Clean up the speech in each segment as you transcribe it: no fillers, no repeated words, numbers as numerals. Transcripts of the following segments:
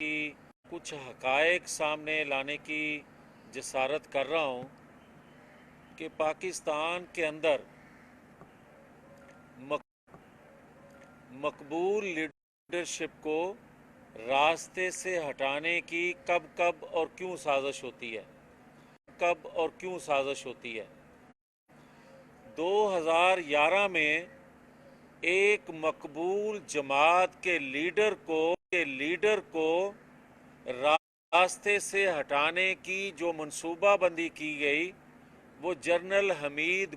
کی کچھ حقائق سامنے لانے کی جسارت کر رہا ہوں کہ پاکستان کے اندر مقبول لیڈرشپ کو راستے سے ہٹانے کی کب اور کیوں سازش ہوتی ہے 2011 میں ایک مقبول جماعت کے لیڈر کو راستے سے ہٹانے کی جو منصوبہ بندی کی گئی وہ جنرل حمید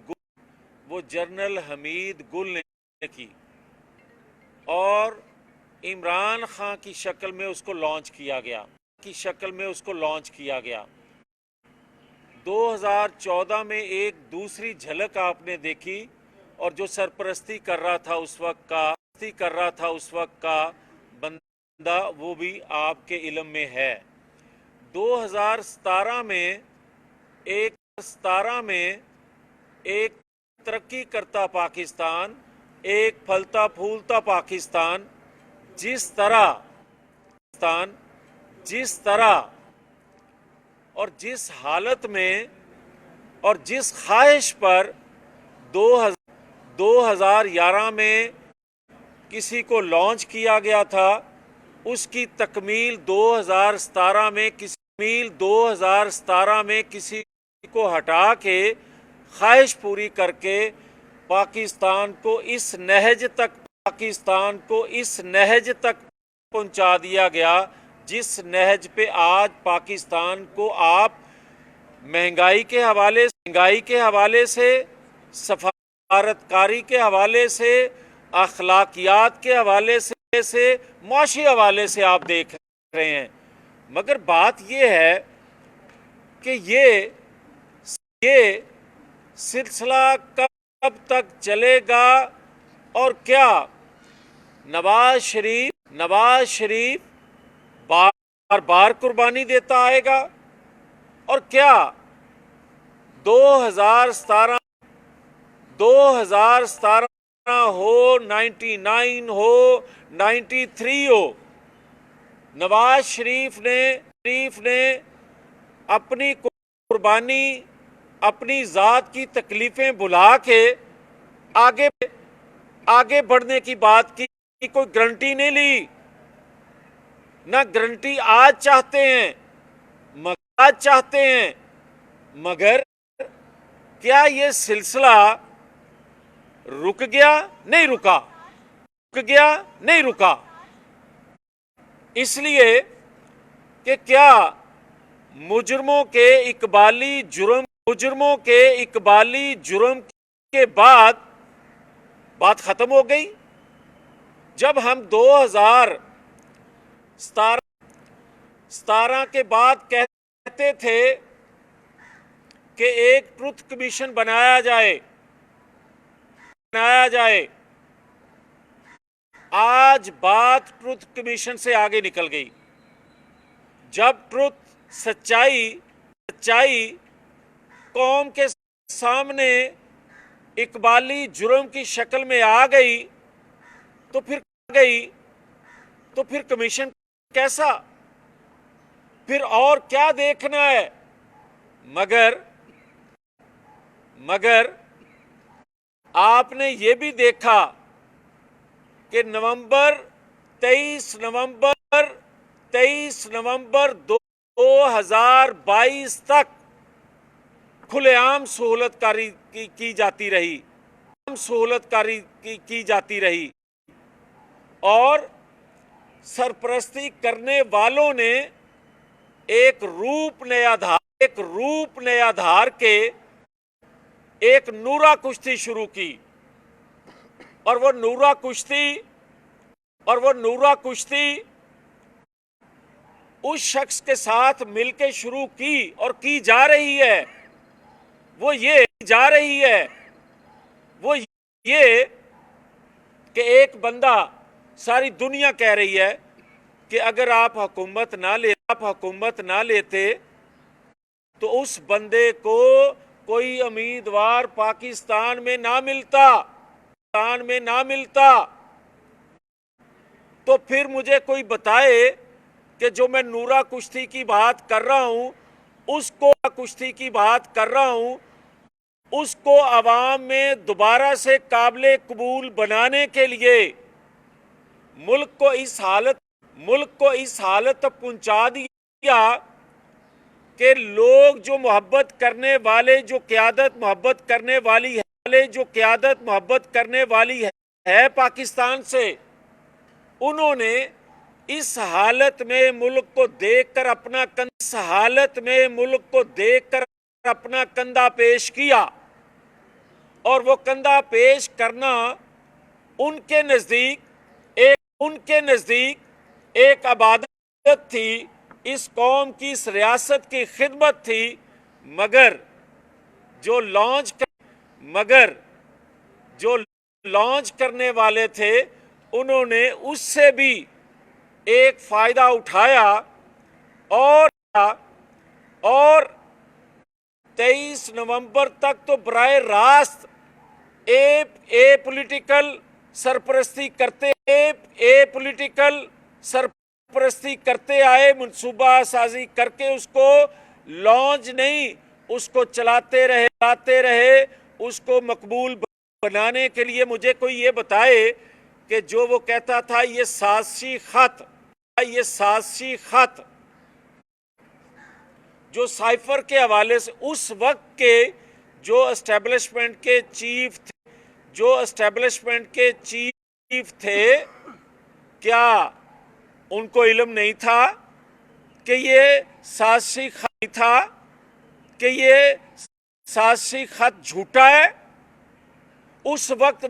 گل نے کی اور عمران خان کی شکل میں اس کو لانچ کیا گیا 2014 میں ایک دوسری جھلک آپ نے دیکھی اور جو سرپرستی کر رہا تھا اس وقت کا بندہ وہ بھی آپ کے علم میں ہے 2017 میں ایک ترقی کرتا پاکستان، ایک پھلتا پھولتا پاکستان جس طرح اور جس حالت میں اور جس خواہش پر 2011 میں کسی کو لانچ کیا گیا تھا، اس کی تکمیل 2017 میں کسی کو ہٹا کے خواہش پوری کر کے پاکستان کو اس نہج تک پہنچا دیا گیا جس نہج پہ آج پاکستان کو آپ مہنگائی کے حوالے سے، سفارتکاری کے حوالے سے، اخلاقیات کے حوالے سے، معاشی حوالے سے آپ دیکھ رہے ہیں۔ مگر بات یہ ہے کہ یہ سلسلہ کب تک چلے گا اور کیا نواز شریف بار بار قربانی دیتا آئے گا اور کیا 2017 ہو، 99 ہو، 93 ہو، نواز شریف نے اپنی قربانی، اپنی ذات کی تکلیفیں بھلا کے آگے بڑھنے کی بات کی کوئی گارنٹی نہیں لی، نہ گارنٹی آج چاہتے ہیں مگر کیا یہ سلسلہ رک گیا؟ نہیں رکا اس لیے کہ کیا مجرموں کے اقبالی جرم کے بعد بات ختم ہو گئی؟ جب ہم 2017 کے بعد کہتے تھے کہ ایک ٹروتھ کمیشن بنایا جائے، آج بات ٹروتھ کمیشن سے آگے نکل گئی۔ جب سچائی قوم کے سامنے اقبالی جرم کی شکل میں آ گئی تو پھر کمیشن کیسا؟ پھر اور کیا دیکھنا ہے؟ مگر آپ نے یہ بھی دیکھا کہ 23 نومبر 2022 تک کھلے عام سہولت کاری کی جاتی رہی اور سرپرستی کرنے والوں نے ایک روپ نیا دھار کے ایک نورا کشتی شروع کی اور وہ نورا کشتی اس شخص کے ساتھ مل کے شروع کی اور کی جا رہی ہے وہ یہ کہ ایک بندہ، ساری دنیا کہہ رہی ہے کہ اگر آپ حکومت نہ لیتے تو اس بندے کو کوئی امیدوار پاکستان میں نہ ملتا تو پھر مجھے کوئی بتائے کہ جو میں نورا کشتی کی بات کر رہا ہوں اس کو عوام میں دوبارہ سے قابل قبول بنانے کے لیے ملک کو اس حالت تک پہنچا دیا کہ لوگ جو محبت کرنے والے جو قیادت محبت کرنے والی ہے پاکستان سے، انہوں نے اس حالت میں ملک کو دیکھ کر اپنا کندھا پیش کیا، اور وہ کندھا پیش کرنا ان کے نزدیک ایک عبادت تھی، اس قوم کی اس ریاست کی خدمت تھی، مگر جو لانچ کرنے والے تھے انہوں نے اس سے بھی ایک فائدہ اٹھایا اور 23 نومبر تک تو براہ راست پولیٹیکل سرپرستی کرتے آئے، منصوبہ سازی کر کے اس کو لانچ نہیں، اس کو چلاتے رہے، اس کو مقبول بنانے کے لیے مجھے کوئی یہ بتائے کہ جو وہ کہتا تھا یہ سازشی خط جو سائفر کے حوالے سے اس وقت کے جو اسٹیبلشمنٹ کے چیف تھے، کیا ان کو علم نہیں تھا کہ یہ سازشی خط جھوٹا ہے؟ اس وقت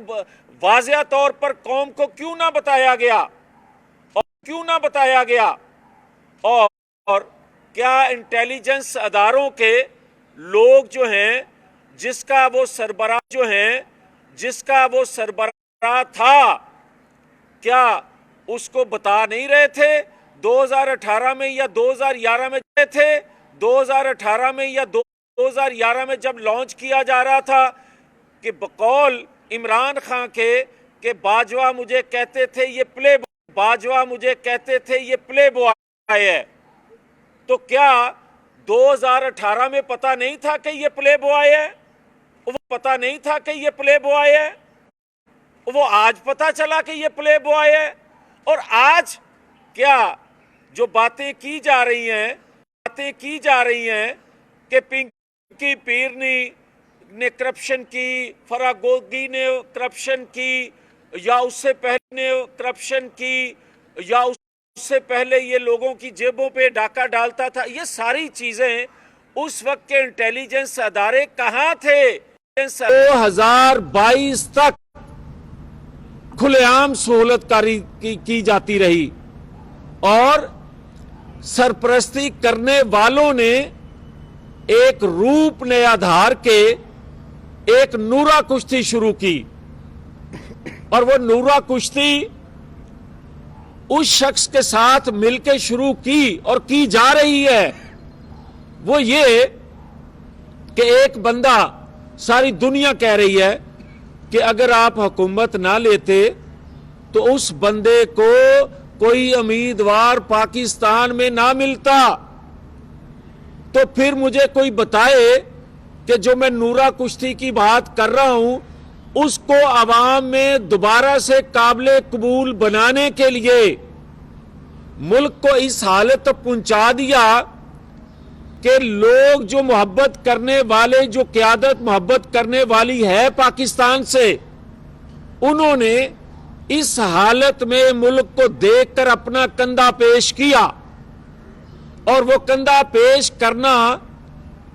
واضح طور پر قوم کو کیوں نہ بتایا گیا اور کیا انٹیلیجنس اداروں کے لوگ جو ہیں جس کا وہ سربراہ تھا، کیا اس کو بتا نہیں رہے تھے 2018 میں یا 2011 میں 2011 میں جب لانچ کیا جا رہا تھا کہ بقول عمران خان کے کہ باجوہ مجھے کہتے تھے یہ پلے بوائے ہے، تو کیا 2018 میں پتہ نہیں تھا کہ یہ پلے بوائے ہے؟ وہ آج پتہ چلا کہ یہ پلے بوائے ہے؟ اور آج کیا جو باتیں کی جا رہی ہیں کہ پنکی پیرنی نے کرپشن کی، فراگوگی نے کرپشن کی، یا اس سے پہلے یہ لوگوں کی جیبوں پہ ڈاکہ ڈالتا تھا، یہ ساری چیزیں اس وقت کے انٹیلیجنس ادارے کہاں تھے؟ 2022 تک کھلے عام سہولت کاری کی جاتی رہی، اور سرپرستی کرنے والوں نے ایک روپ نیا دھار کے ایک نورا کشتی شروع کی، اور وہ نورا کشتی اس شخص کے ساتھ مل کے شروع کی اور کی جا رہی ہے، وہ یہ کہ ایک بندہ، ساری دنیا کہہ رہی ہے کہ اگر آپ حکومت نہ لیتے تو اس بندے کو کوئی امیدوار پاکستان میں نہ ملتا، تو پھر مجھے کوئی بتائے کہ جو میں نورا کشتی کی بات کر رہا ہوں اس کو عوام میں دوبارہ سے قابل قبول بنانے کے لیے ملک کو اس حالت تک پہنچا دیا کہ لوگ جو محبت کرنے والے جو قیادت محبت کرنے والی ہے پاکستان سے، انہوں نے اس حالت میں ملک کو دیکھ کر اپنا کندھا پیش کیا، اور وہ کندھا پیش کرنا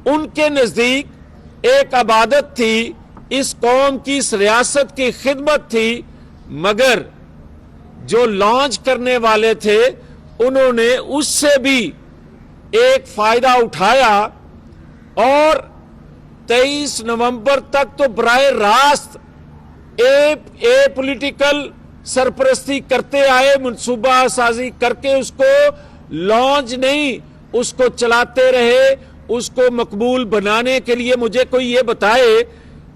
ان کے نزدیک ایک عبادت تھی، اس قوم کی اس ریاست کی خدمت تھی، مگر جو لانچ کرنے والے تھے انہوں نے اس سے بھی ایک فائدہ اٹھایا، اور 23 نومبر تک تو براہ راست پولیٹیکل سرپرستی کرتے آئے، منصوبہ سازی کر کے اس کو لانچ نہیں، اس کو چلاتے رہے، اس کو مقبول بنانے کے لیے مجھے کوئی یہ بتائے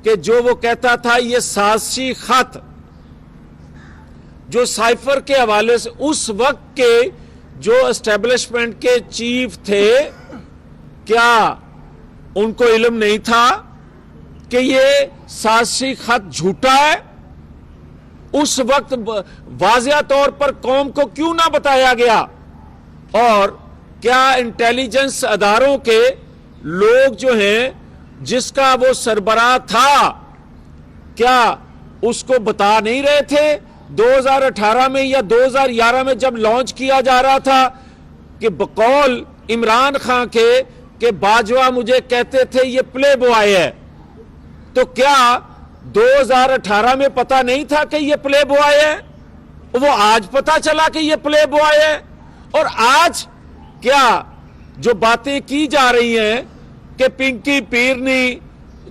کہ جو وہ کہتا تھا یہ سازشی خط جو سائفر کے حوالے سے اس وقت کے جو اسٹیبلشمنٹ کے چیف تھے کیا ان کو علم نہیں تھا کہ یہ سازشی خط جھوٹا ہے؟ اس وقت واضح طور پر قوم کو کیوں نہ بتایا گیا؟ اور کیا انٹیلیجنس اداروں کے لوگ جو ہیں جس کا وہ سربراہ تھا کیا اس کو بتا نہیں رہے تھے 2018 میں یا 2011 میں جب لانچ کیا جا رہا تھا کہ بقول عمران خان کے کہ باجوہ مجھے کہتے تھے یہ پلے بوائے ہے، تو کیا 2018 میں پتا نہیں تھا کہ یہ پلے بوائے ہے؟ وہ آج پتا چلا کہ یہ پلے بوائے ہے؟ اور آج کیا جو باتیں کی جا رہی ہیں کہ پنکی پیرنی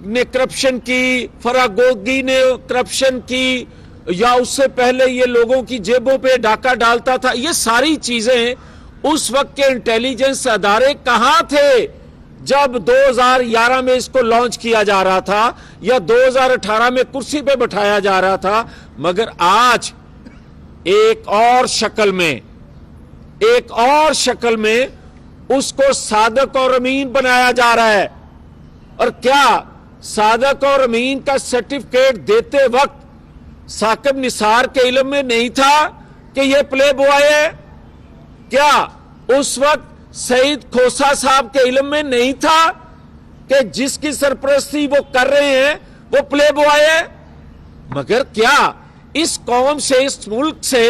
نے کرپشن کی، فراگوگی نے کرپشن کی، یا اس سے پہلے یہ لوگوں کی جیبوں پہ ڈاکہ ڈالتا تھا، یہ ساری چیزیں اس وقت کے انٹیلیجنس ادارے کہاں تھے جب 2011 میں اس کو لانچ کیا جا رہا تھا یا 2018 میں کرسی پہ بٹھایا جا رہا تھا؟ مگر آج ایک اور شکل میں اس کو صادق اور امین بنایا جا رہا ہے۔ اور کیا صادق اور امین کا سرٹیفکیٹ دیتے وقت ثاقب نثار کے علم میں نہیں تھا کہ یہ پلے بوائے ہے؟ کیا اس وقت سعید کھوسہ صاحب کے علم میں نہیں تھا کہ جس کی سرپرستی وہ کر رہے ہیں وہ پلے بوائے ہے؟ مگر کیا اس قوم سے، اس ملک سے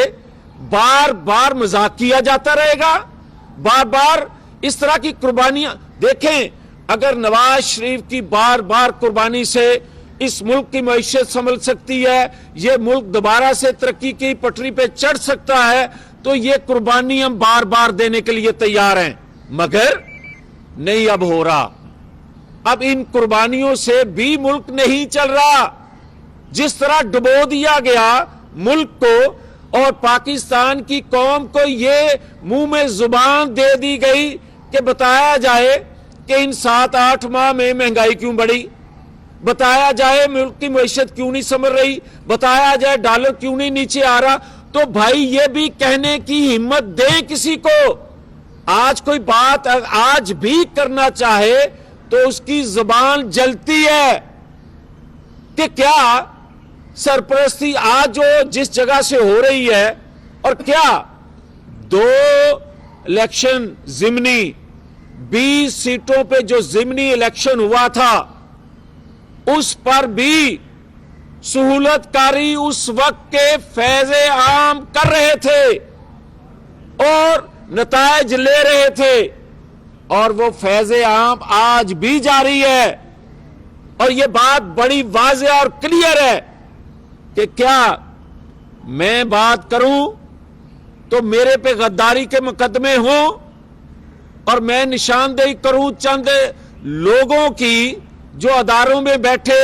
بار بار مذاق کیا جاتا رہے گا؟ بار بار اس طرح کی قربانیاں دیکھیں، اگر نواز شریف کی بار بار قربانی سے اس ملک کی معیشت سنبھل سکتی ہے، یہ ملک دوبارہ سے ترقی کی پٹری پہ چڑھ سکتا ہے، تو یہ قربانی ہم بار بار دینے کے لیے تیار ہیں۔ مگر نہیں اب ہو رہا، اب ان قربانیوں سے بھی ملک نہیں چل رہا۔ جس طرح ڈبو دیا گیا ملک کو اور پاکستان کی قوم کو یہ منہ میں زبان دے دی گئی کہ بتایا جائے کہ ان 7-8 ماہ میں مہنگائی کیوں بڑھی، بتایا جائے ملک کی معیشت کیوں نہیں سنبھل رہی، بتایا جائے ڈالر کیوں نہیں نیچے آ رہا، تو بھائی یہ بھی کہنے کی ہمت دیں کسی کو۔ آج کوئی بات آج بھی کرنا چاہے تو اس کی زبان جلتی ہے کہ کیا سرپرستی آج جو جس جگہ سے ہو رہی ہے، اور کیا 2 الیکشن ضمنی 20 سیٹوں پہ جو ضمنی الیکشن ہوا تھا اس پر بھی سہولت کاری اس وقت کے فیض عام کر رہے تھے اور نتائج لے رہے تھے، اور وہ فیض عام آج بھی جاری ہے۔ اور یہ بات بڑی واضح اور کلیئر ہے کہ کیا میں بات کروں تو میرے پہ غداری کے مقدمے ہوں اور میں نشاندہی کروں چند لوگوں کی جو اداروں میں بیٹھے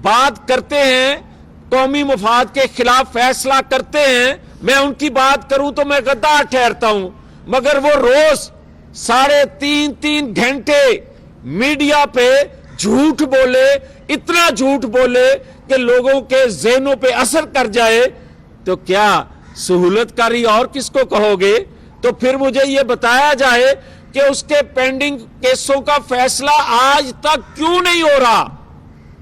بات کرتے ہیں، قومی مفاد کے خلاف فیصلہ کرتے ہیں، میں ان کی بات کروں تو میں غدار ٹھہرتا ہوں، مگر وہ روز 3.5 گھنٹے میڈیا پہ جھوٹ بولے، اتنا جھوٹ بولے کہ لوگوں کے ذہنوں پہ اثر کر جائے، تو کیا سہولت کاری اور کس کو کہو گے؟ تو پھر مجھے یہ بتایا جائے کہ اس کے پینڈنگ کیسوں کا فیصلہ آج تک کیوں نہیں ہو رہا؟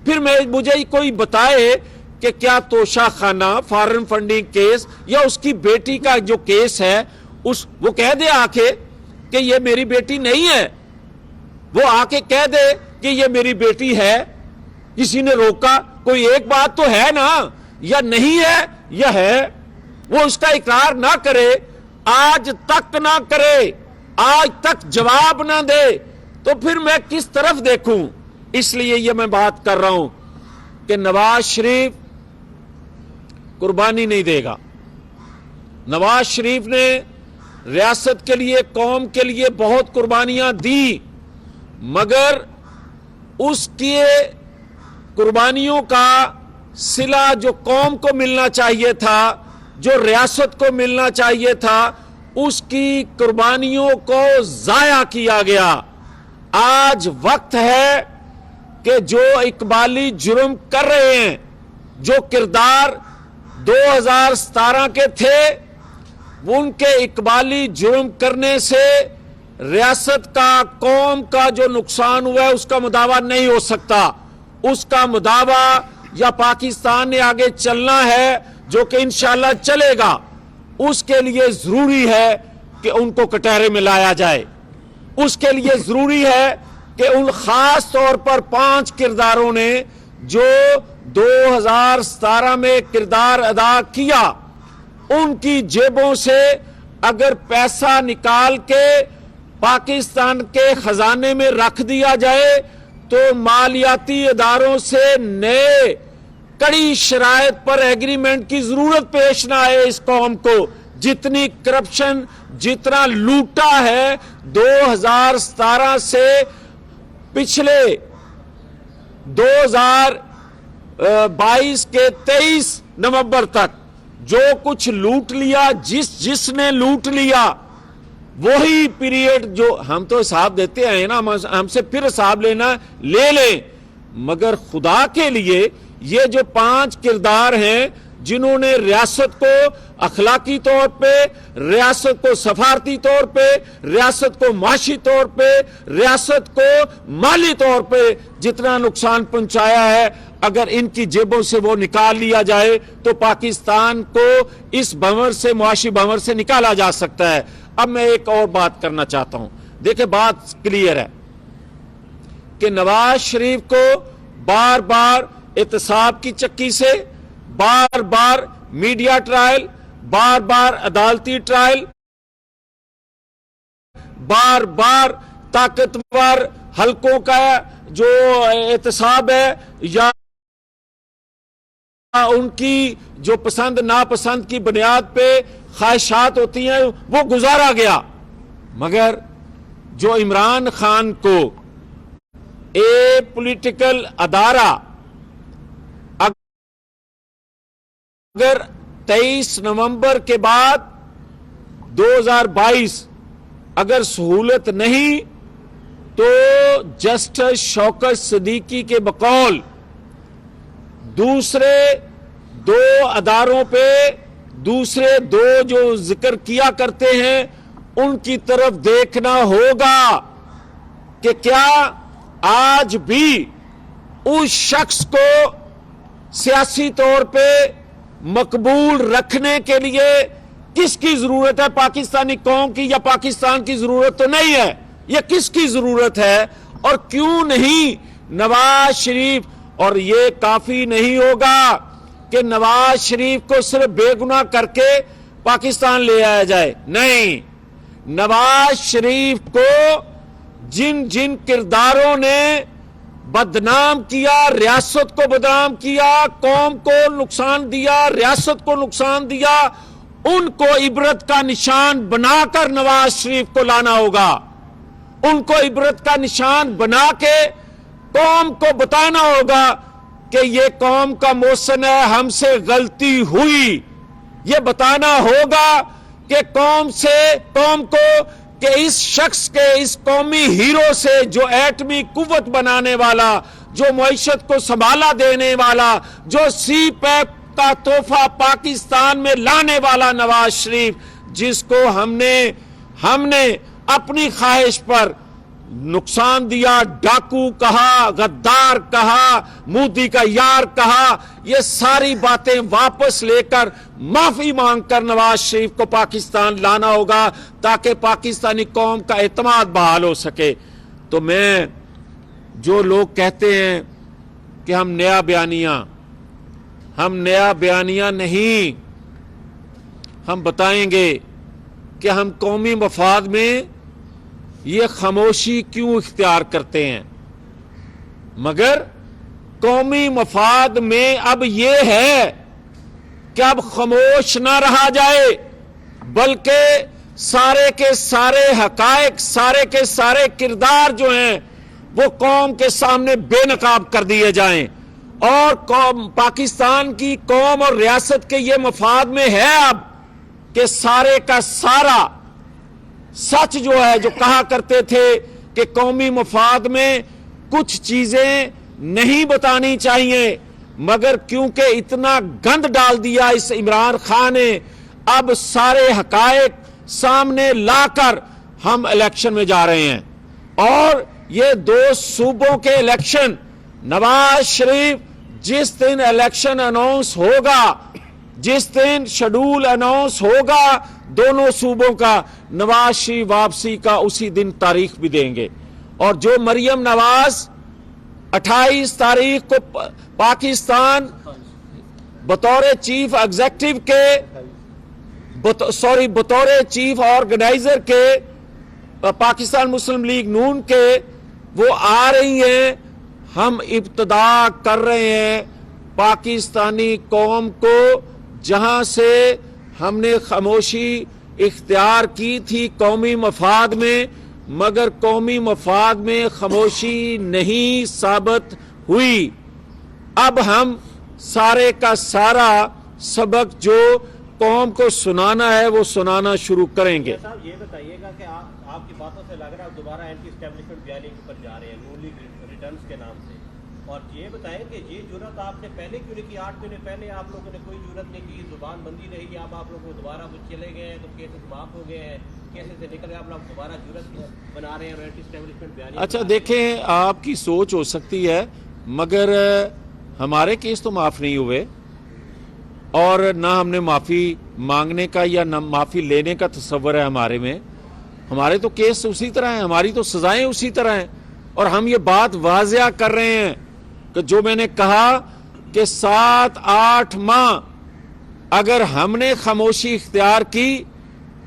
پھر مجھے کوئی بتائے کہ کیا توشہ خانہ فارن فنڈنگ کیس یا اس کی بیٹی کا جو کیس ہے وہ کہہ دے آ کے کہ یہ میری بیٹی نہیں ہے، وہ آ کے کہہ دے کہ یہ میری بیٹی ہے، کسی نے روکا؟ کوئی ایک بات تو ہے نا، یا نہیں ہے یا ہے، وہ اس کا اقرار نہ کرے، آج تک نہ کرے، آج تک جواب نہ دے، تو پھر میں کس طرف دیکھوں؟ اس لیے یہ میں بات کر رہا ہوں کہ نواز شریف قربانی نہیں دے گا۔ نواز شریف نے ریاست کے لیے، قوم کے لیے بہت قربانیاں دی، مگر اس کی قربانیوں کا صلہ جو قوم کو ملنا چاہیے تھا، جو ریاست کو ملنا چاہیے تھا، اس کی قربانیوں کو ضائع کیا گیا۔ آج وقت ہے کہ جو اقبالی جرم کر رہے ہیں، جو کردار 2017 کے تھے، ان کے اقبالی جرم کرنے سے ریاست کا قوم کا جو نقصان ہوا ہے اس کا مداوع نہیں ہو سکتا. اس کا مداوع یا پاکستان نے آگے چلنا ہے جو کہ انشاءاللہ چلے گا, اس کے لیے ضروری ہے کہ ان کو کٹہرے میں لایا جائے. اس کے لیے ضروری ہے کہ ان خاص طور پر 5 کرداروں نے جو 2017 میں کردار ادا کیا, ان کی جیبوں سے اگر پیسہ نکال کے پاکستان کے خزانے میں رکھ دیا جائے تو مالیاتی اداروں سے نئے کڑی شرائط پر ایگریمنٹ کی ضرورت پیش نہ آئے اس قوم کو. جتنی کرپشن, جتنا لوٹا ہے 2017 سے پچھلے 2022 کے 23 نومبر تک جو کچھ لوٹ لیا, جس نے لوٹ لیا, وہی پیریڈ جو ہم تو حساب دیتے ہیں نا, ہم سے پھر حساب لینا لے لیں, مگر خدا کے لیے یہ جو 5 کردار ہیں جنہوں نے ریاست کو اخلاقی طور پہ, ریاست کو سفارتی طور پہ, ریاست کو معاشی طور پہ, ریاست کو مالی طور پہ جتنا نقصان پہنچایا ہے, اگر ان کی جیبوں سے وہ نکال لیا جائے تو پاکستان کو اس بھنور سے, معاشی بھنور سے نکالا جا سکتا ہے. اب میں ایک اور بات کرنا چاہتا ہوں. دیکھیں بات کلیئر ہے کہ نواز شریف کو بار بار احتساب کی چکی سے, بار بار میڈیا ٹرائل, بار بار عدالتی ٹرائل, بار بار طاقتور حلقوں کا جو احتساب ہے یا ان کی جو پسند ناپسند کی بنیاد پہ خواہشات ہوتی ہیں وہ گزارا گیا. مگر جو عمران خان کو ایک پولیٹیکل ادارہ اگر 23 نومبر کے بعد 2022 اگر سہولت نہیں تو جسٹس شوکت صدیقی کے بقول دوسرے 2 اداروں پہ, دوسرے 2 جو ذکر کیا کرتے ہیں ان کی طرف دیکھنا ہوگا کہ کیا آج بھی اس شخص کو سیاسی طور پہ مقبول رکھنے کے لیے کس کی ضرورت ہے, پاکستانی قوم کی یا پاکستان کی ضرورت تو نہیں ہے, یہ کس کی ضرورت ہے اور کیوں نہیں نواز شریف. اور یہ کافی نہیں ہوگا کہ نواز شریف کو صرف بے گناہ کر کے پاکستان لے آیا جائے, نہیں, نواز شریف کو جن کرداروں نے بدنام کیا, ریاست کو بدنام کیا, قوم کو نقصان دیا, ریاست کو نقصان دیا, ان کو عبرت کا نشان بنا کر نواز شریف کو لانا ہوگا. ان کو عبرت کا نشان بنا کے قوم کو بتانا ہوگا کہ یہ قوم کا محسن ہے, ہم سے غلطی ہوئی. یہ بتانا ہوگا کہ قوم کو کہ اس شخص کے, اس قومی ہیرو سے جو ایٹمی قوت بنانے والا, جو معیشت کو سنبھالا دینے والا, جو سی پیک کا تحفہ پاکستان میں لانے والا نواز شریف, جس کو ہم نے اپنی خواہش پر نقصان دیا, ڈاکو کہا, غدار کہا, مودی کا یار کہا, یہ ساری باتیں واپس لے کر معافی مانگ کر نواز شریف کو پاکستان لانا ہوگا تاکہ پاکستانی قوم کا اعتماد بحال ہو سکے. تو میں جو لوگ کہتے ہیں کہ ہم نیا بیانیہ نہیں, ہم بتائیں گے کہ ہم قومی مفاد میں یہ خاموشی کیوں اختیار کرتے ہیں. مگر قومی مفاد میں اب یہ ہے کہ اب خاموش نہ رہا جائے, بلکہ سارے کے سارے حقائق, سارے کے سارے کردار جو ہیں وہ قوم کے سامنے بے نقاب کر دیے جائیں. اور پاکستان کی قوم اور ریاست کے یہ مفاد میں ہے اب کہ سارے کا سارا سچ جو ہے, جو کہا کرتے تھے کہ قومی مفاد میں کچھ چیزیں نہیں بتانی چاہیے, مگر کیونکہ اتنا گند ڈال دیا اس عمران خان نے, اب سارے حقائق سامنے لا کر ہم الیکشن میں جا رہے ہیں. اور یہ 2 صوبوں کے الیکشن، نواز شریف جس دن الیکشن اناؤنس ہوگا، جس دن شیڈول اناؤنس ہوگا دونوں صوبوں کا، نواز شریف واپسی کا اسی دن تاریخ بھی دیں گے. اور جو مریم نواز 28 تاریخ کو پاکستان بطور چیف ایگزیکٹو کے بطور چیف آرگنائزر کے پاکستان مسلم لیگ نون کے وہ آ رہی ہیں، ہم ابتدا کر رہے ہیں پاکستانی قوم کو جہاں سے ہم نے خاموشی اختیار کی تھی قومی مفاد میں، مگر قومی مفاد میں خاموشی نہیں ثابت ہوئی. اب ہم سارے کا سارا سبق جو قوم کو سنانا ہے وہ سنانا شروع کریں گے. صاحب یہ بتائیے گا کہ آپ کی باتوں سے لگ رہا ہے آپ دوبارہ اینٹی اسٹیبلشمنٹ بیانی کے اوپر جا رہے ہیں نون لیگ ریٹرنز کے نام سے، اور یہ بتائیں کہ یہ جرات آپ نے پہلے کیوں نہیں کی؟ 8 مہینے پہلے آپ لوگوں نے کوئی جرات نہیں کی، زبان بندی رہی. اب آپ لوگوں کو دوبارہ وہ چلے گئے ہیں تو کیسز معاف ہو گئے ہیں، کیسز سے نکل گئے، آپ لوگ دوبارہ جرات بنا رہے ہیں اور اینٹی اسٹیبلشمنٹ بیانی. اچھا دیکھیں، آپ کی سوچ ہو سکتی ہے مگر ہمارے کیس تو معاف نہیں ہوئے، اور نہ ہم نے معافی مانگنے کا یا نہ معافی لینے کا تصور ہے ہمارے میں. ہمارے تو کیس اسی طرح ہیں، ہماری تو سزائیں اسی طرح ہیں. اور ہم یہ بات واضح کر رہے ہیں کہ جو میں نے کہا کہ 7-8 ماہ اگر ہم نے خاموشی اختیار کی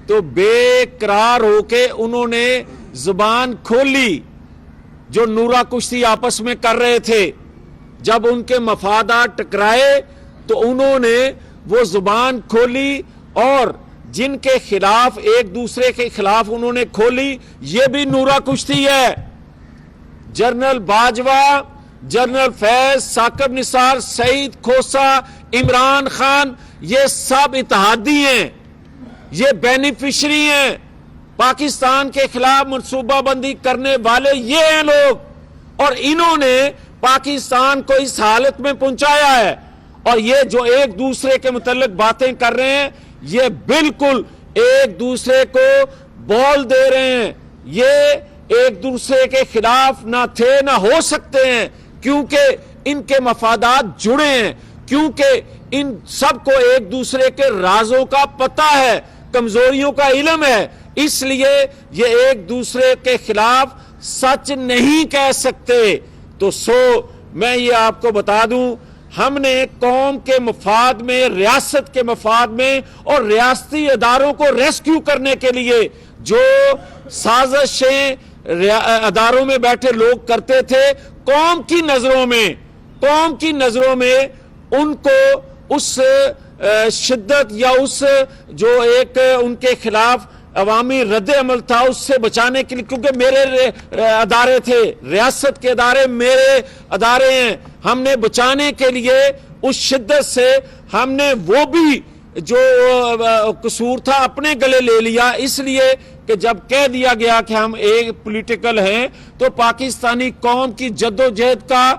تو بے قرار ہو کے انہوں نے زبان کھولی. جو نورا کشتی آپس میں کر رہے تھے، جب ان کے مفادات ٹکرائے تو انہوں نے وہ زبان کھولی، اور جن کے خلاف ایک دوسرے کے خلاف انہوں نے کھولی یہ بھی نورا کشتی ہے. جنرل باجوہ، جنرل فیض، ثاقب نثار، سعید کھوسہ، عمران خان، یہ سب اتحادی ہیں، یہ بینیفیشری ہیں. پاکستان کے خلاف منصوبہ بندی کرنے والے یہ ہیں لوگ، اور انہوں نے پاکستان کو اس حالت میں پہنچایا ہے. اور یہ جو ایک دوسرے کے متعلق باتیں کر رہے ہیں یہ بالکل ایک دوسرے کو بول دے رہے ہیں. یہ ایک دوسرے کے خلاف نہ تھے نہ ہو سکتے ہیں، کیونکہ ان کے مفادات جڑے ہیں، کیونکہ ان سب کو ایک دوسرے کے رازوں کا پتہ ہے، کمزوریوں کا علم ہے. اس لیے یہ ایک دوسرے کے خلاف سچ نہیں کہہ سکتے. تو میں یہ آپ کو بتا دوں، ہم نے قوم کے مفاد میں، ریاست کے مفاد میں اور ریاستی اداروں کو ریسکیو کرنے کے لیے جو سازشیں اداروں میں بیٹھے لوگ کرتے تھے، قوم کی نظروں میں ان کو اس شدت یا اس جو ایک ان کے خلاف عوامی رد عمل تھا اس سے بچانے کے لیے، کیونکہ میرے ادارے تھے، ریاست کے ادارے میرے ادارے ہیں، ہم نے بچانے کے لیے اس شدت سے ہم نے وہ بھی جو قصور تھا اپنے گلے لے لیا. اس لیے کہ جب کہہ دیا گیا کہ ہم ایک پولیٹیکل ہیں تو پاکستانی قوم کی جدوجہد کا،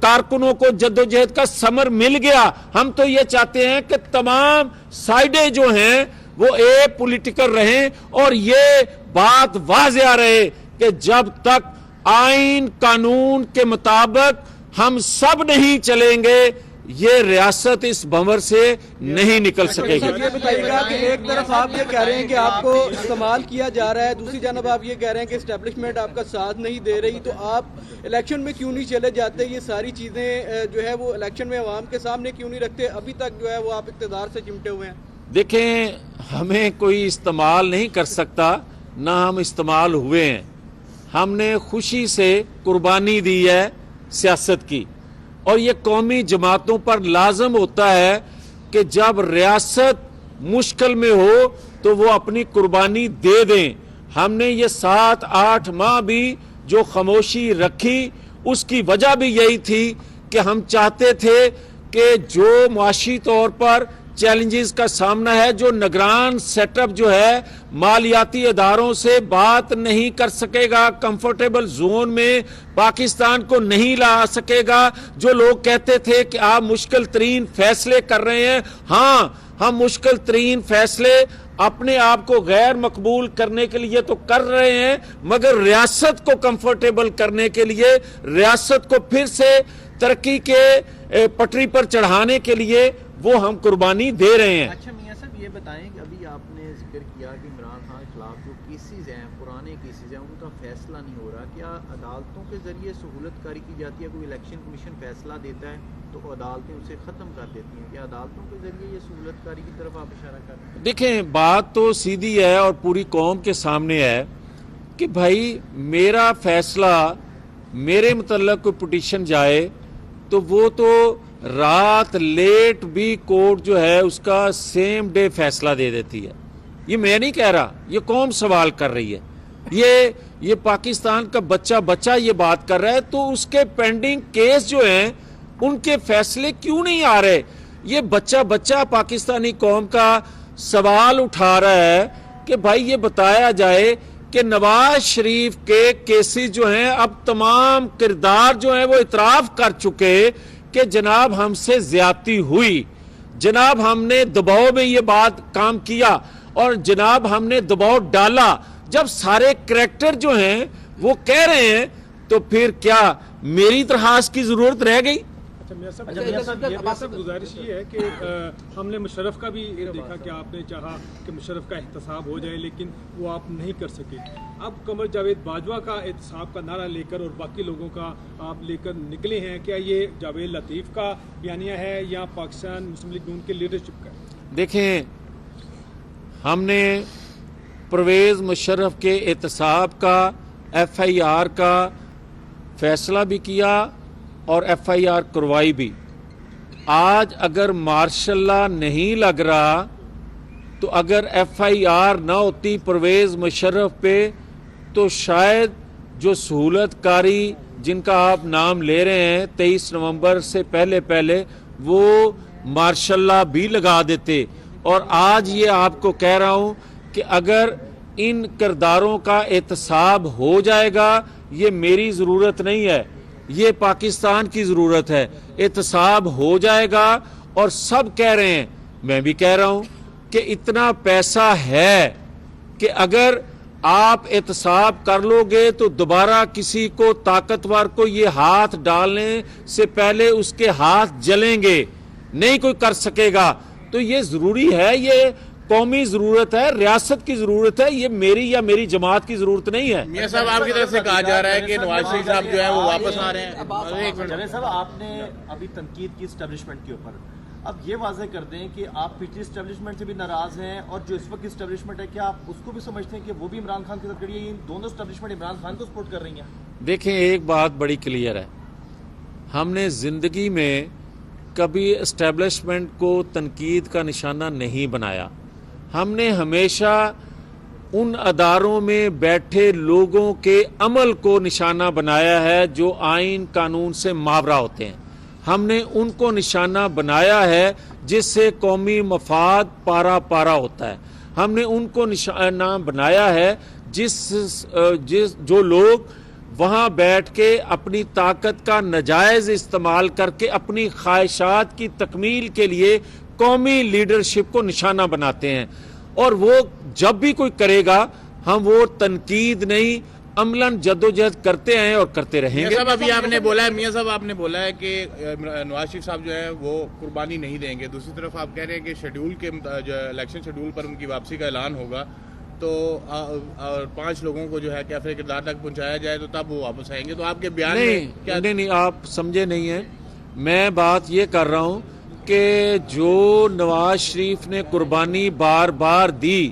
کارکنوں کو جدوجہد کا ثمر مل گیا. ہم تو یہ چاہتے ہیں کہ تمام سائیڈیں جو ہیں وہ ایک پولیٹیکل رہیں، اور یہ بات واضح رہے کہ جب تک آئین قانون کے مطابق ہم سب نہیں چلیں گے یہ ریاست اس بھنور سے نہیں نکل سکے گی. یہ بتائیے گا کہ ایک طرف آپ یہ کہہ رہے ہیں کہ آپ کو استعمال کیا جا رہا ہے، دوسری جانب آپ یہ کہہ رہے ہیں کہ اسٹیبلشمنٹ آپ کا ساتھ نہیں دے رہی، تو آپ الیکشن میں کیوں نہیں چلے جاتے؟ یہ ساری چیزیں جو ہے وہ الیکشن میں عوام کے سامنے کیوں نہیں رکھتے؟ ابھی تک جو ہے وہ آپ اقتدار سے چمٹے ہوئے ہیں. دیکھیں، ہمیں کوئی استعمال نہیں کر سکتا، نہ ہم استعمال ہوئے ہیں. ہم نے خوشی سے قربانی دی ہے سیاست کی، اور یہ قومی جماعتوں پر لازم ہوتا ہے کہ جب ریاست مشکل میں ہو تو وہ اپنی قربانی دے دیں. ہم نے یہ 7-8 ماہ بھی جو خاموشی رکھی اس کی وجہ بھی یہی تھی کہ ہم چاہتے تھے کہ جو معاشی طور پر چیلنجز کا سامنا ہے، جو نگران سیٹ اپ جو ہے مالیاتی اداروں سے بات نہیں کر سکے گا، کمفرٹیبل زون میں پاکستان کو نہیں لا سکے گا. جو لوگ کہتے تھے کہ آپ مشکل ترین فیصلے کر رہے ہیں، ہاں ہم مشکل ترین فیصلے اپنے آپ کو غیر مقبول کرنے کے لیے تو کر رہے ہیں، مگر ریاست کو کمفرٹیبل کرنے کے لیے، ریاست کو پھر سے ترقی کے پٹری پر چڑھانے کے لیے وہ ہم قربانی دے رہے ہیں۔ اچھا میاں صاحب یہ بتائیں کہ ابھی آپ نے ذکر کیا کہ عمران خان کے خلاف جو کیسز ہیں، پرانے کیسز ہیں، ان کا فیصلہ نہیں ہو رہا، کیا عدالتوں کے ذریعے سہولت کاری کی جاتی ہے؟ کوئی الیکشن کمیشن فیصلہ دیتا ہے تو عدالتیں اسے ختم کر دیتی ہیں، کیا عدالتوں کے ذریعے یہ سہولت کاری کی طرف آپ اشارہ کر رہے ہیں؟ دیکھیں بات تو سیدھی ہے اور پوری قوم کے سامنے ہے کہ بھائی میرا فیصلہ، میرے متعلق کوئی پٹیشن جائے تو وہ تو رات لیٹ بھی کورٹ جو ہے اس کا سیم ڈے فیصلہ دے دیتی ہے۔ یہ میں نہیں کہہ رہا، یہ قوم سوال کر رہی ہے، یہ پاکستان کا بچہ یہ بات کر رہا ہے، تو اس کے پینڈنگ کیس جو ہیں ان کے فیصلے کیوں نہیں آ رہے؟ یہ بچہ پاکستانی قوم کا سوال اٹھا رہا ہے کہ بھائی یہ بتایا جائے کہ نواز شریف کے کیسز جو ہیں اب تمام کردار جو ہیں وہ اعتراف کر چکے کہ جناب ہم سے زیادتی ہوئی، جناب ہم نے دباؤ میں یہ بات کام کیا اور جناب ہم نے دباؤ ڈالا۔ جب سارے کریکٹر جو ہیں وہ کہہ رہے ہیں تو پھر کیا میری درخواست کی ضرورت رہ گئی؟ میاں صاحب گزارش یہ ہے کہ ہم نے مشرف کا بھی دیکھا کہ آپ نے چاہا کہ مشرف کا احتساب ہو جائے لیکن وہ آپ نہیں کر سکے۔ اب قمر جاوید باجوہ کا احتساب کا نعرہ لے کر اور باقی لوگوں کا آپ لے کر نکلے ہیں، کیا یہ جاوید لطیف کا بیانیہ ہے یا پاکستان مسلم لیگ نون کے لیڈرشپ کا؟ دیکھیں ہم نے پرویز مشرف کے احتساب کا، ایف آئی آر کا فیصلہ بھی کیا اور ایف آئی آر کروائی بھی۔ آج اگر مارشل لا نہیں لگ رہا تو اگر ایف آئی آر نہ ہوتی پرویز مشرف پہ تو شاید جو سہولت کاری جن کا آپ نام لے رہے ہیں 23 نومبر سے پہلے وہ مارشل لا بھی لگا دیتے۔ اور آج یہ آپ کو کہہ رہا ہوں کہ اگر ان کرداروں کا احتساب ہو جائے گا، یہ میری ضرورت نہیں ہے، یہ پاکستان کی ضرورت ہے، احتساب ہو جائے گا اور سب کہہ رہے ہیں، میں بھی کہہ رہا ہوں کہ اتنا پیسہ ہے کہ اگر آپ احتساب کر لو گے تو دوبارہ کسی کو طاقتور کو یہ ہاتھ ڈالنے سے پہلے اس کے ہاتھ جلیں گے، نہیں کوئی کر سکے گا۔ تو یہ ضروری ہے، یہ قومی ضرورت ہے، ریاست کی ضرورت ہے، یہ میری یا میری جماعت کی ضرورت نہیں ہے۔ میاں صاحب آپ کی طرف سے کہا جا رہا ہے کہ نواز شریف صاحب جو ہے وہ واپس آ رہے ہیں۔ جاوید صاحب آپ نے ابھی تنقید کی اسٹیبلشمنٹ کے اوپر، اب یہ واضح کر دیں کہ آپ پچھلی اسٹیبلشمنٹ سے بھی ناراض ہیں اور جو اس وقت کی اسٹیبلشمنٹ ہے کیا آپ اس کو بھی سمجھتے ہیں کہ وہ بھی عمران خان کے ساتھ کھڑی ہے؟ دونوں اسٹیبلشمنٹ عمران خان کو سپورٹ کر رہی ہیں؟ دیکھیں ایک بات بڑی کلیئر ہے، ہم نے زندگی میں کبھی اسٹیبلشمنٹ کو تنقید کا نشانہ نہیں بنایا۔ ہم نے ہمیشہ ان اداروں میں بیٹھے لوگوں کے عمل کو نشانہ بنایا ہے جو آئین قانون سے ماورا ہوتے ہیں، ہم نے ان کو نشانہ بنایا ہے جس سے قومی مفاد پارا پارا ہوتا ہے، ہم نے ان کو نشانہ بنایا ہے جو لوگ وہاں بیٹھ کے اپنی طاقت کا ناجائز استعمال کر کے اپنی خواہشات کی تکمیل کے لیے قومی لیڈرشپ کو نشانہ بناتے ہیں، اور وہ جب بھی کوئی کرے گا ہم وہ تنقید نہیں عملاً جدوجہد کرتے ہیں اور کرتے رہیں گے۔ میاں صاحب ابھی آپ نے بولا ہے، میاں صاحب آپ نے بولا ہے کہ نواز شریف صاحب جو ہے وہ قربانی نہیں دیں گے، دوسری طرف آپ کہہ رہے ہیں کہ شیڈول کے جو الیکشن شیڈول پر ان کی واپسی کا اعلان ہوگا تو 5 لوگوں کو جو ہے کیفے کردار تک پہنچایا جائے تو تب وہ واپس آئیں گے، تو آپ کے بیان میں کیا؟ نہیں آپ سمجھے نہیں ہیں، میں بات یہ کر رہا ہوں کہ جو نواز شریف نے قربانی بار بار دی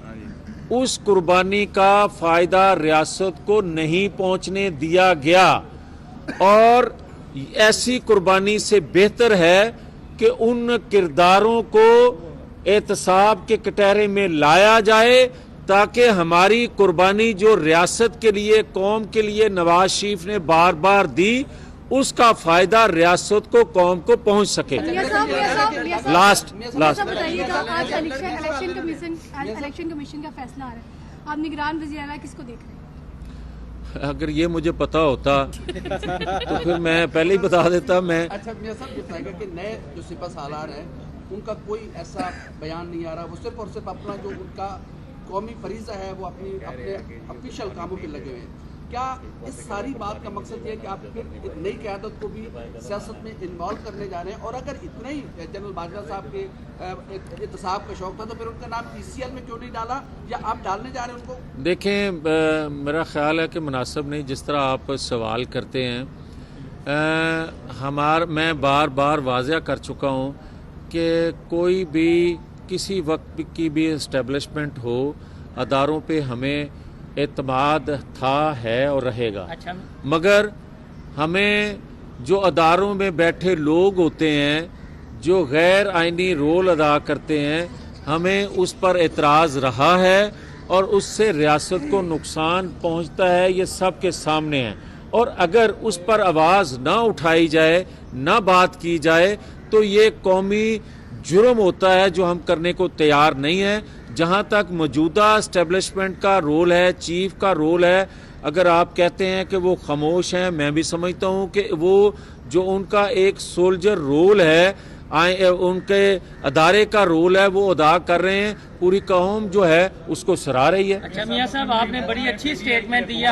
اس قربانی کا فائدہ ریاست کو نہیں پہنچنے دیا گیا، اور ایسی قربانی سے بہتر ہے کہ ان کرداروں کو احتساب کے کٹہرے میں لایا جائے تاکہ ہماری قربانی جو ریاست کے لیے قوم کے لیے نواز شریف نے بار بار دی اس کا فائدہ ریاست کو قوم کو پہنچ سکے۔ لاسٹ بتائیے گا آج الیکشن کمیشن کا فیصلہ آ رہا ہے، آپ نگران وزیر اعلیٰ کس کو دیکھ رہے ہیں؟ اگر یہ مجھے پتا ہوتا تو پھر میں پہلے ہی بتا دیتا۔ میں اچھا میاں صاحب بتائے گا کہ نئے جو سپہ سالار ہیں ان کا کوئی ایسا بیان نہیں آ رہا. وہ صرف اور صرف اپنا جو ان کا قومی فریضہ ہے وہ اپنے آفیشیل کاموں پہ لگے ہوئے ہیں. کیا اس ساری بات کا مقصد یہ ہے کہ آپ پھر ایک نئی قیادت کو بھی سیاست میں انوالو کرنے جا رہے ہیں؟ اور اگر اتنا ہی جنرل باجوہ صاحب کے احتساب کا شوق تھا تو پھر ان کا نام PCL میں کیوں نہیں ڈالا, یا آپ ڈالنے جا رہے ہیں ان کو؟ دیکھیں, میرا خیال ہے کہ مناسب نہیں جس طرح آپ سوال کرتے ہیں. میں بار بار واضح کر چکا ہوں کہ کوئی بھی کسی وقت کی بھی اسٹیبلشمنٹ ہو, اداروں پہ ہمیں اعتماد تھا, ہے اور رہے گا. مگر ہمیں جو اداروں میں بیٹھے لوگ ہوتے ہیں جو غیر آئینی رول ادا کرتے ہیں, ہمیں اس پر اعتراض رہا ہے اور اس سے ریاست کو نقصان پہنچتا ہے, یہ سب کے سامنے ہے. اور اگر اس پر آواز نہ اٹھائی جائے, نہ بات کی جائے, تو یہ قومی جرم ہوتا ہے جو ہم کرنے کو تیار نہیں ہیں. جہاں تک موجودہ اسٹیبلشمنٹ کا رول ہے, چیف کا رول ہے, اگر آپ کہتے ہیں کہ وہ خاموش ہیں, میں بھی سمجھتا ہوں کہ وہ جو ان کا ایک سولجر رول ہے, ان کے ادارے کا رول ہے, وہ ادا کر رہے ہیں. پوری قوم جو ہے اس کو سراہ رہی ہے. اچھا میاں صاحب, آپ نے بڑی اچھی اسٹیٹمنٹ دی ہے,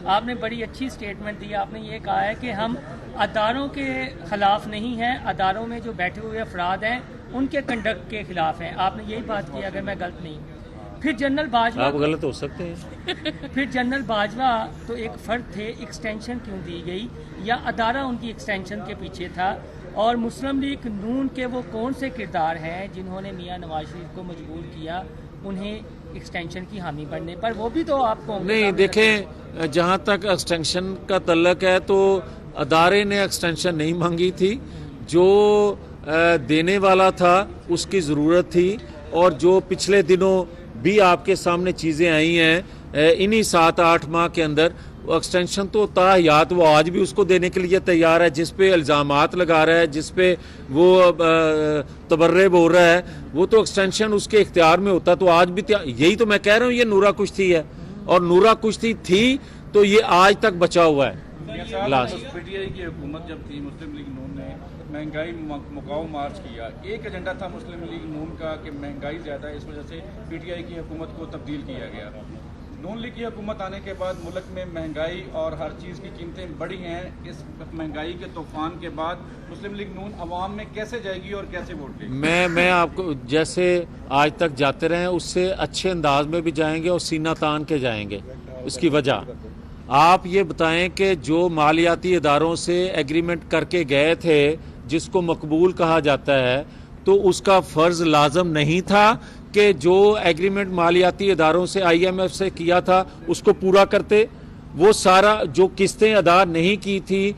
آپ نے بڑی اچھی اسٹیٹمنٹ دی ہے. آپ نے یہ کہا ہے کہ ہم اداروں کے خلاف نہیں ہیں, اداروں میں جو بیٹھے ہوئے افراد ہیں ان کے کنڈکٹ کے خلاف ہیں. آپ نے یہی بات کی, اگر میں غلط نہیں. پھر جنرل باجوہ, آپ غلط ہو سکتے ہیں. پھر جنرل باجوہ تو ایک فرد تھے, ایکسٹینشن کیوں دی گئی, یا ادارہ ان کی ایکسٹینشن کے پیچھے تھا؟ اور مسلم لیگ نون کے وہ کون سے کردار ہیں جنہوں نے میاں نواز شریف کو مجبور کیا انہیں ایکسٹینشن کی حامی بننے پر؟ وہ بھی تو آپ کو نہیں. دیکھیں, جہاں تک ایکسٹینشن کا تعلق ہے تو ادارے نے ایکسٹینشن نہیں مانگی تھی. جو دینے والا تھا اس کی ضرورت تھی, اور جو پچھلے دنوں بھی آپ کے سامنے چیزیں آئی ہیں انہی 7-8 ماہ کے اندر, ایکسٹینشن تو تاحیات وہ آج بھی اس کو دینے کے لیے تیار ہے. جس پہ الزامات لگا رہا ہے, جس پہ وہ تبرع بول رہا ہے, وہ تو ایکسٹینشن اس کے اختیار میں ہوتا تو آج بھی یہی تو میں کہہ رہا ہوں, یہ نورا کشتی ہے, اور نورا کشتی تھی تو یہ آج تک بچا ہوا ہے. PTI کی حکومت جب تھی, مسلم لیگ نون نے مہنگائی مکاؤ مارچ کیا. ایک ایجنڈا تھا مسلم لیگ نون کا کہ مہنگائی زیادہ ہے, اس وجہ سے PTI کی حکومت کو تبدیل کیا گیا. نون لیگ کی حکومت آنے کے بعد ملک میں مہنگائی اور ہر چیز کی قیمتیں بڑھی ہیں. اس مہنگائی کے طوفان کے بعد مسلم لیگ نون عوام میں کیسے جائے گی اور کیسے ووٹ لے گی؟ میں آپ کو جیسے آج تک جاتے رہے اس سے اچھے انداز میں بھی جائیں گے اور سینہ تان کے جائیں گے. اس کی وجہ آپ یہ بتائیں کہ جو مالیاتی اداروں سے ایگریمنٹ کر کے گئے تھے جس کو مقبول کہا جاتا ہے, تو اس کا فرض لازم نہیں تھا کہ جو ایگریمنٹ مالیاتی اداروں سے IMF سے کیا تھا اس کو پورا کرتے؟ وہ سارا جو قسطیں ادا نہیں کی تھی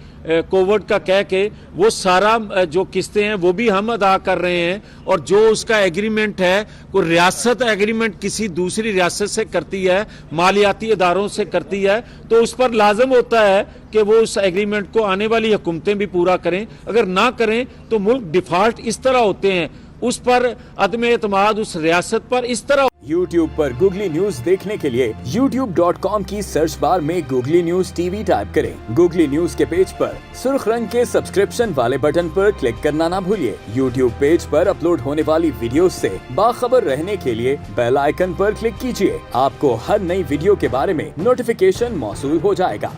کووڈ کا کہہ کے, وہ سارا جو قسطیں ہیں وہ بھی ہم ادا کر رہے ہیں. اور جو اس کا ایگریمنٹ ہے, کوئی ریاست ایگریمنٹ کسی دوسری ریاست سے کرتی ہے, مالیاتی اداروں سے کرتی ہے, تو اس پر لازم ہوتا ہے کہ وہ اس ایگریمنٹ کو آنے والی حکومتیں بھی پورا کریں. اگر نہ کریں تو ملک ڈیفالٹ اس طرح ہوتے ہیں, اس پر عدم اعتماد اس ریاست پر اس طرح. YouTube پر گوگلی نیوز دیکھنے کے لیے youtube.com کی سرچ بار میں گوگلی نیوز TV ٹائپ کریں. گوگلی نیوز کے پیج پر سرخ رنگ کے سبسکرپشن والے بٹن پر کلک کرنا نہ بھولیے. YouTube پیج پر اپلوڈ ہونے والی ویڈیوز سے باخبر رہنے کے لیے بیل آئیکن پر کلک کیجیے. آپ کو ہر نئی ویڈیو کے بارے میں نوٹیفیکیشن موصول ہو جائے گا.